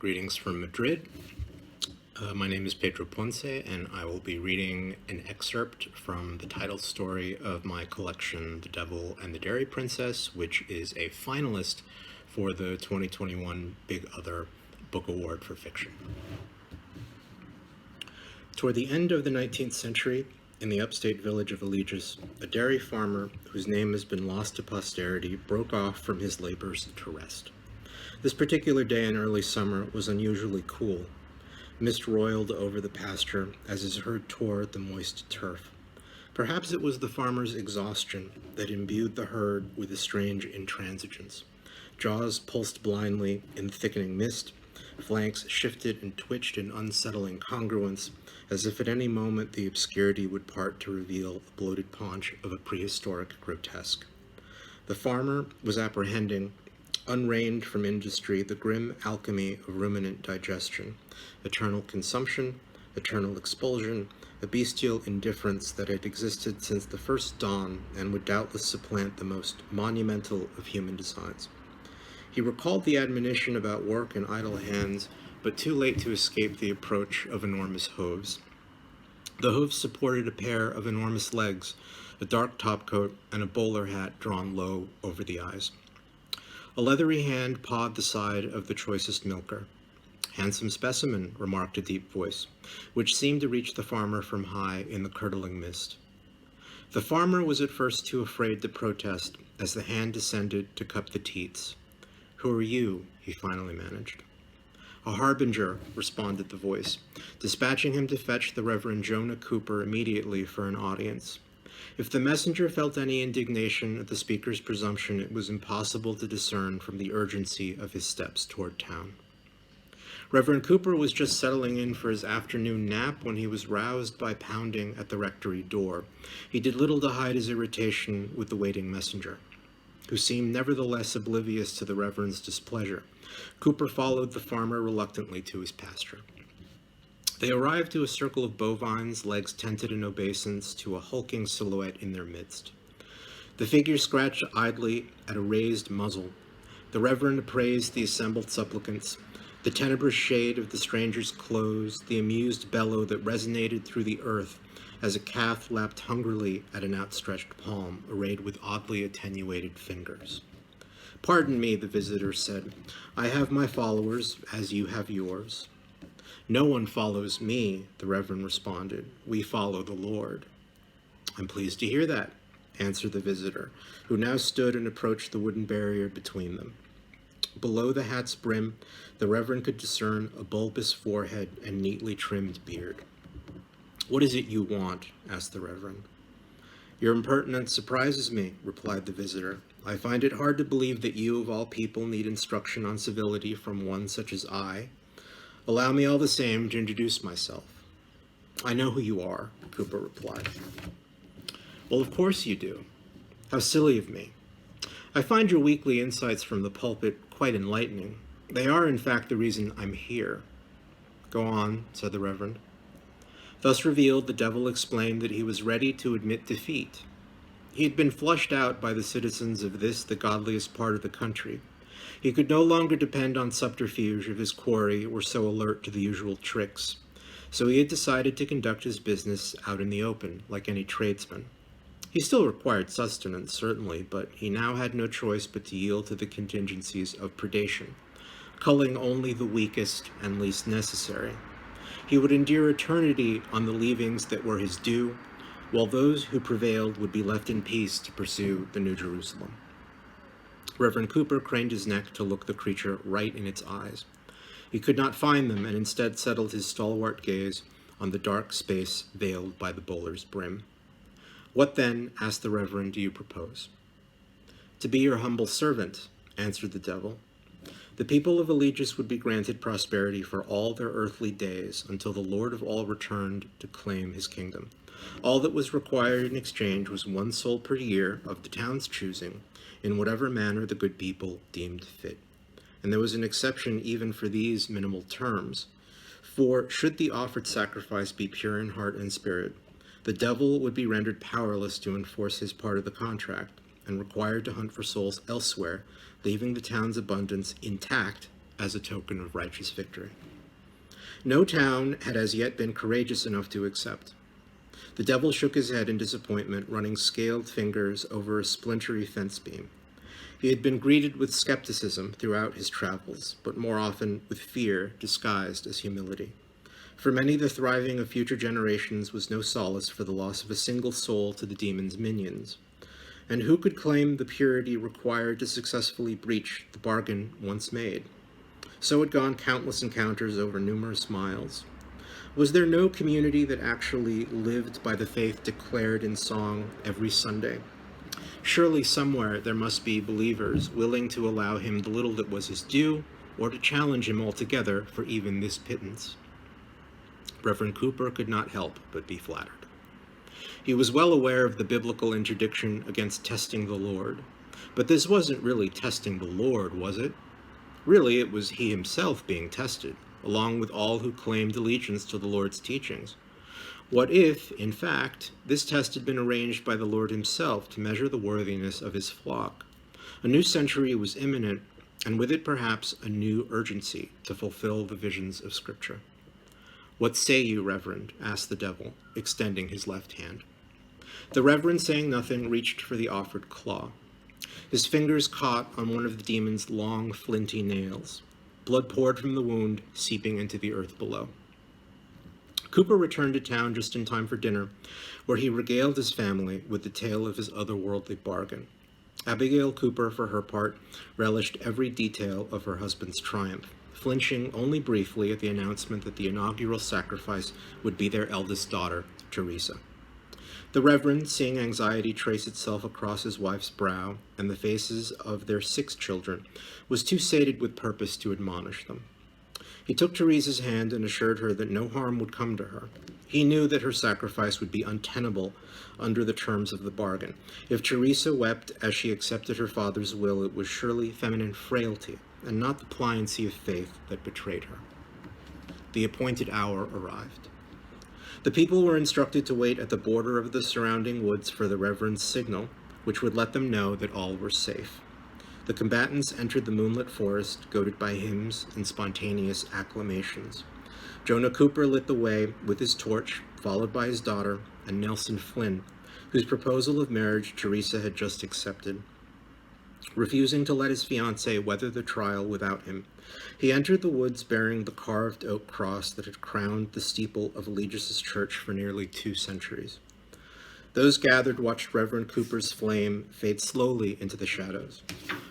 Greetings from Madrid. My name is Pedro Ponce, and I will be reading an excerpt from the title story of my collection, The Devil and the Dairy Princess, which is a finalist for the 2021 Big Other Book Award for Fiction. Toward the end of the 19th century, in the upstate village of Allegius, a dairy farmer whose name has been lost to posterity broke off from his labors to rest. This particular day in early summer was unusually cool. Mist roiled over the pasture as his herd tore at the moist turf. Perhaps it was the farmer's exhaustion that imbued the herd with a strange intransigence. Jaws pulsed blindly in thickening mist, flanks shifted and twitched in unsettling congruence, as if at any moment the obscurity would part to reveal the bloated paunch of a prehistoric grotesque. The farmer was apprehending, unreined from industry, the grim alchemy of ruminant digestion, eternal consumption, eternal expulsion, a bestial indifference that had existed since the first dawn and would doubtless supplant the most monumental of human designs. He recalled the admonition about work and idle hands, but too late to escape the approach of enormous hooves. The hooves supported a pair of enormous legs, a dark topcoat, and a bowler hat drawn low over the eyes. A leathery hand pawed the side of the choicest milker. "Handsome specimen," remarked a deep voice, which seemed to reach the farmer from high in the curdling mist. The farmer was at first too afraid to protest as the hand descended to cup the teats. "Who are you?" he finally managed. "A harbinger," responded the voice, dispatching him to fetch the Reverend Jonah Cooper immediately for an audience. If the messenger felt any indignation at the speaker's presumption, it was impossible to discern from the urgency of his steps toward town. Reverend Cooper was just settling in for his afternoon nap when he was roused by pounding at the rectory door. He did little to hide his irritation with the waiting messenger, who seemed nevertheless oblivious to the Reverend's displeasure. Cooper followed the farmer reluctantly to his pasture. They arrived to a circle of bovines, legs tented in obeisance to a hulking silhouette in their midst. The figure scratched idly at a raised muzzle. The Reverend appraised the assembled supplicants, the tenebrous shade of the stranger's clothes, the amused bellow that resonated through the earth as a calf lapped hungrily at an outstretched palm, arrayed with oddly attenuated fingers. "Pardon me," the visitor said. "I have my followers, as you have yours." "No one follows me," the Reverend responded. "We follow the Lord." "I'm pleased to hear that," answered the visitor, who now stood and approached the wooden barrier between them. Below the hat's brim, the Reverend could discern a bulbous forehead and neatly trimmed beard. "What is it you want?" asked the Reverend. "Your impertinence surprises me," replied the visitor. "I find it hard to believe that you, of all people, need instruction on civility from one such as I. Allow me all the same to introduce myself." "I know who you are," Cooper replied. "Well, of course you do. How silly of me. I find your weekly insights from the pulpit quite enlightening. They are, in fact, the reason I'm here." "Go on," said the Reverend. Thus revealed, the devil explained that he was ready to admit defeat. He had been flushed out by the citizens of this, the godliest part of the country. He could no longer depend on subterfuge if his quarry were so alert to the usual tricks. So he had decided to conduct his business out in the open, like any tradesman. He still required sustenance, certainly, but he now had no choice but to yield to the contingencies of predation, culling only the weakest and least necessary. He would endure eternity on the leavings that were his due, while those who prevailed would be left in peace to pursue the New Jerusalem. Reverend Cooper craned his neck to look the creature right in its eyes. He could not find them, and instead settled his stalwart gaze on the dark space veiled by the bowler's brim. "What then," asked the Reverend, "do you propose?" "To be your humble servant," answered the devil. The people of Allegius would be granted prosperity for all their earthly days until the Lord of all returned to claim his kingdom. All that was required in exchange was 1 soul per year of the town's choosing, in whatever manner the good people deemed fit. And there was an exception even for these minimal terms. For should the offered sacrifice be pure in heart and spirit, the devil would be rendered powerless to enforce his part of the contract, and required to hunt for souls elsewhere, leaving the town's abundance intact as a token of righteous victory. No town had as yet been courageous enough to accept. The devil shook his head in disappointment, running scaled fingers over a splintery fence beam. He had been greeted with skepticism throughout his travels, but more often with fear disguised as humility. For many, the thriving of future generations was no solace for the loss of a single soul to the demon's minions. And who could claim the purity required to successfully breach the bargain once made? So had gone countless encounters over numerous miles. Was there no community that actually lived by the faith declared in song every Sunday? Surely somewhere there must be believers willing to allow him the little that was his due, or to challenge him altogether for even this pittance. Reverend Cooper could not help but be flattered. He was well aware of the biblical interdiction against testing the Lord, but this wasn't really testing the Lord, was it? Really, it was he himself being tested, along with all who claimed allegiance to the Lord's teachings. What if, in fact, this test had been arranged by the Lord himself to measure the worthiness of his flock? A new century was imminent, and with it perhaps a new urgency to fulfill the visions of Scripture. "What say you, Reverend?" asked the devil, extending his left hand. The Reverend, saying nothing, reached for the offered claw. His fingers caught on one of the demon's long, flinty nails. Blood poured from the wound, seeping into the earth below. Cooper returned to town just in time for dinner, where he regaled his family with the tale of his otherworldly bargain. Abigail Cooper, for her part, relished every detail of her husband's triumph, flinching only briefly at the announcement that the inaugural sacrifice would be their eldest daughter, Teresa. The Reverend, seeing anxiety trace itself across his wife's brow and the faces of their 6 children, was too sated with purpose to admonish them. He took Teresa's hand and assured her that no harm would come to her. He knew that her sacrifice would be untenable under the terms of the bargain. If Teresa wept as she accepted her father's will, it was surely feminine frailty and not the pliancy of faith that betrayed her. The appointed hour arrived. The people were instructed to wait at the border of the surrounding woods for the Reverend's signal, which would let them know that all were safe. The combatants entered the moonlit forest, goaded by hymns and spontaneous acclamations. Jonah Cooper lit the way with his torch, followed by his daughter and Nelson Flynn, whose proposal of marriage Teresa had just accepted. Refusing to let his fiancée weather the trial without him, he entered the woods bearing the carved oak cross that had crowned the steeple of Allegius' church for nearly 2 centuries. Those gathered watched Reverend Cooper's flame fade slowly into the shadows.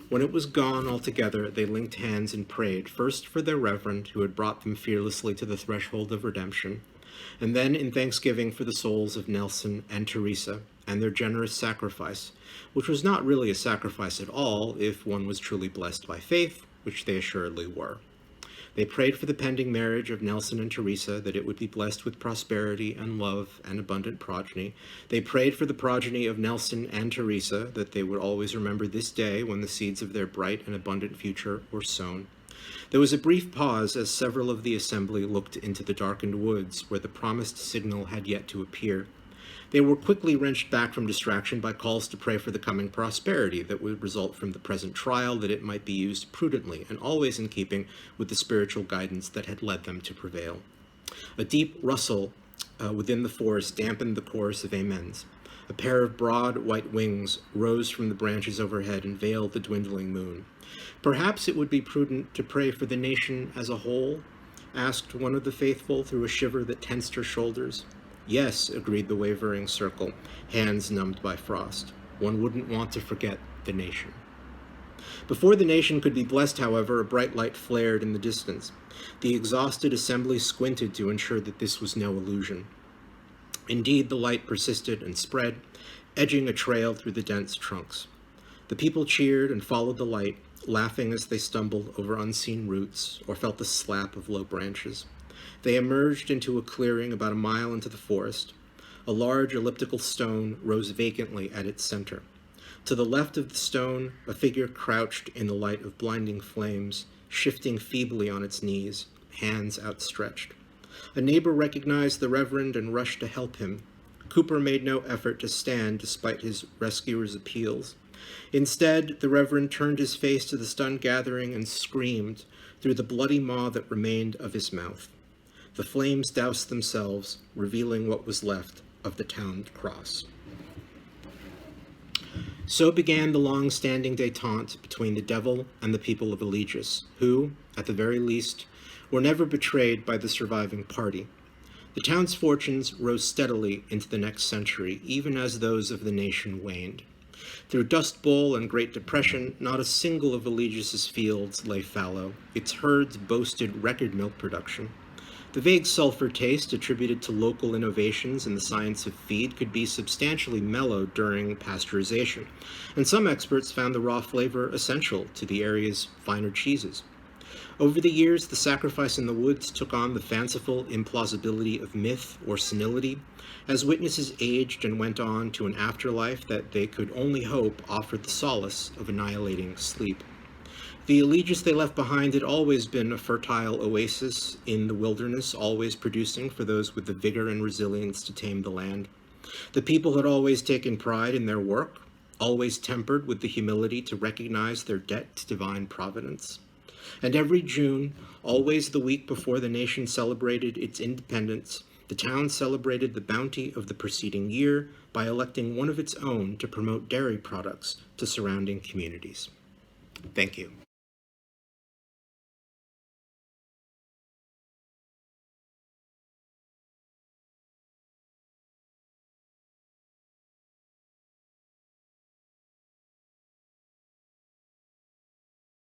When it was gone altogether, they linked hands and prayed, first for their Reverend, who had brought them fearlessly to the threshold of redemption, and then in thanksgiving for the souls of Nelson and Teresa and their generous sacrifice, which was not really a sacrifice at all if one was truly blessed by faith, which they assuredly were. They prayed for the pending marriage of Nelson and Teresa, that it would be blessed with prosperity and love and abundant progeny. They prayed for the progeny of Nelson and Teresa, that they would always remember this day when the seeds of their bright and abundant future were sown. There was a brief pause as several of the assembly looked into the darkened woods where the promised signal had yet to appear. They were quickly wrenched back from distraction by calls to pray for the coming prosperity that would result from the present trial, that it might be used prudently and always in keeping with the spiritual guidance that had led them to prevail. A deep rustle within the forest dampened the chorus of amens. A pair of broad white wings rose from the branches overhead and veiled the dwindling moon. "Perhaps it would be prudent to pray for the nation as a whole?" asked one of the faithful through a shiver that tensed her shoulders. "Yes," agreed the wavering circle, hands numbed by frost. "One wouldn't want to forget the nation." Before the nation could be blessed, however, a bright light flared in the distance. The exhausted assembly squinted to ensure that this was no illusion. Indeed, the light persisted and spread, edging a trail through the dense trunks. The people cheered and followed the light, laughing as they stumbled over unseen roots or felt the slap of low branches. They emerged into a clearing about a mile into the forest. A large elliptical stone rose vacantly at its center. To the left of the stone, a figure crouched in the light of blinding flames, shifting feebly on its knees, hands outstretched. A neighbor recognized the Reverend and rushed to help him. Cooper made no effort to stand despite his rescuer's appeals. Instead, the Reverend turned his face to the stunned gathering and screamed, through the bloody maw that remained of his mouth. The flames doused themselves, revealing what was left of the town cross. So began the long-standing détente between the devil and the people of Eligius, who, at the very least, were never betrayed by the surviving party. The town's fortunes rose steadily into the next century, even as those of the nation waned. Through Dust Bowl and Great Depression, not a single of Eligius's fields lay fallow. Its herds boasted record milk production. The vague sulfur taste attributed to local innovations in the science of feed could be substantially mellowed during pasteurization, and some experts found the raw flavor essential to the area's finer cheeses. Over the years, the sacrifice in the woods took on the fanciful implausibility of myth or senility, as witnesses aged and went on to an afterlife that they could only hope offered the solace of annihilating sleep. The Eligius they left behind had always been a fertile oasis in the wilderness, always producing for those with the vigor and resilience to tame the land. The people had always taken pride in their work, always tempered with the humility to recognize their debt to divine providence. And every June, always the week before the nation celebrated its independence, the town celebrated the bounty of the preceding year by electing one of its own to promote dairy products to surrounding communities. Thank you.